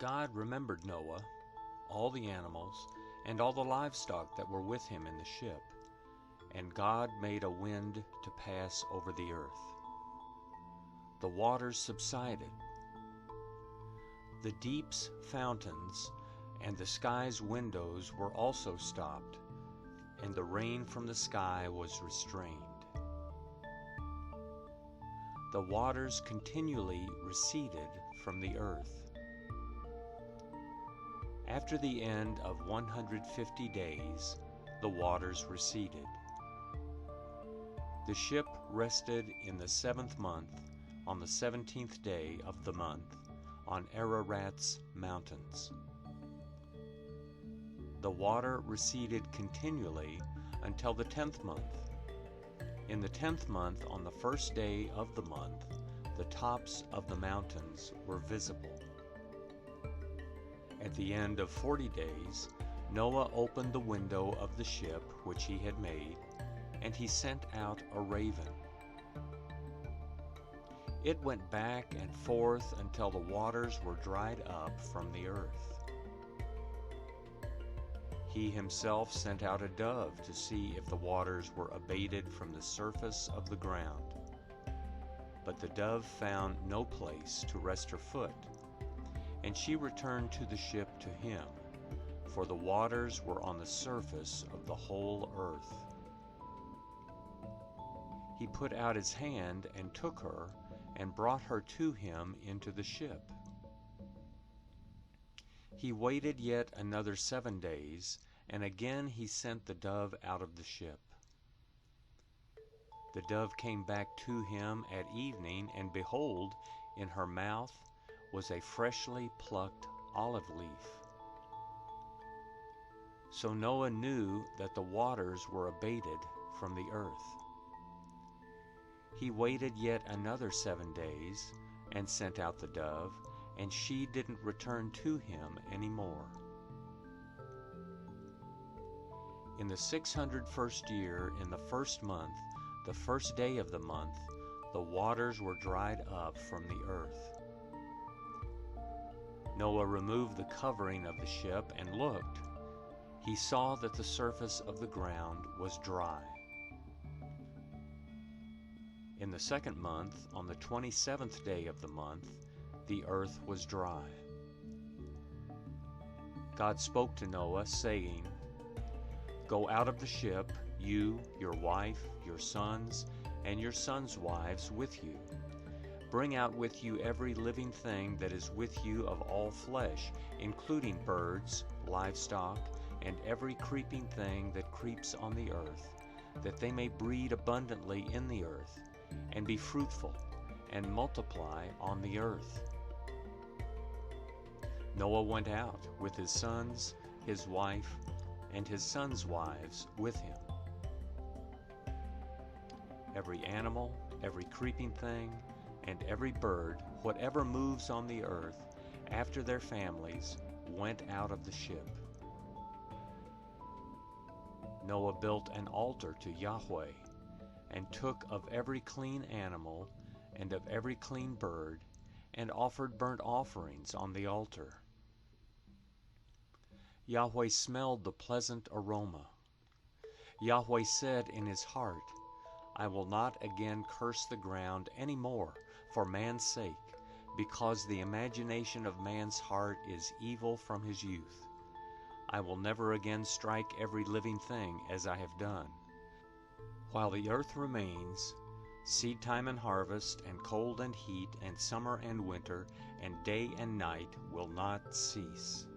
God remembered Noah, all the animals, and all the livestock that were with him in the ship, and God made a wind to pass over the earth. The waters subsided. The deep's fountains and the sky's windows were also stopped, and the rain from the sky was restrained. The waters continually receded from the earth. After the end of 150 days, the waters receded. The ship rested in the 7th month, on the 17th day of the month, on Ararat's mountains. The water receded continually until the 10th month. In the 10th month, on the 1st day of the month, the tops of the mountains were visible. At the end of 40 days, Noah opened the window of the ship which he had made, and he sent out a raven. It went back and forth until the waters were dried up from the earth. He himself sent out a dove to see if the waters were abated from the surface of the ground. But the dove found no place to rest her foot, and she returned to the ship to him, for the waters were on the surface of the whole earth. He put out his hand and took her, and brought her to him into the ship. He waited yet another 7 days, and again he sent the dove out of the ship. The dove came back to him at evening, and behold, in her mouth was a freshly plucked olive leaf. So Noah knew that the waters were abated from the earth. He waited yet another 7 days, and sent out the dove, and she didn't return to him any more. In the 601st year, in the 1st month, the 1st day of the month, the waters were dried up from the earth. Noah removed the covering of the ship and looked. He saw that the surface of the ground was dry. In the 2nd month, on the 27th day of the month, the earth was dry. God spoke to Noah, saying, "Go out of the ship, you, your wife, your sons, and your sons' wives with you. Bring out with you every living thing that is with you of all flesh, including birds, livestock, and every creeping thing that creeps on the earth, that they may breed abundantly in the earth, and be fruitful, and multiply on the earth." Noah went out with his sons, his wife, and his sons' wives with him. Every animal, every creeping thing, and every bird, whatever moves on the earth, after their families, went out of the ship. Noah built an altar to Yahweh, and took of every clean animal and of every clean bird, and offered burnt offerings on the altar. Yahweh smelled the pleasant aroma. Yahweh said in his heart, "I will not again curse the ground any more for man's sake, because the imagination of man's heart is evil from his youth. I will never again strike every living thing as I have done. While the earth remains, seed time and harvest, and cold and heat, and summer and winter, and day and night will not cease."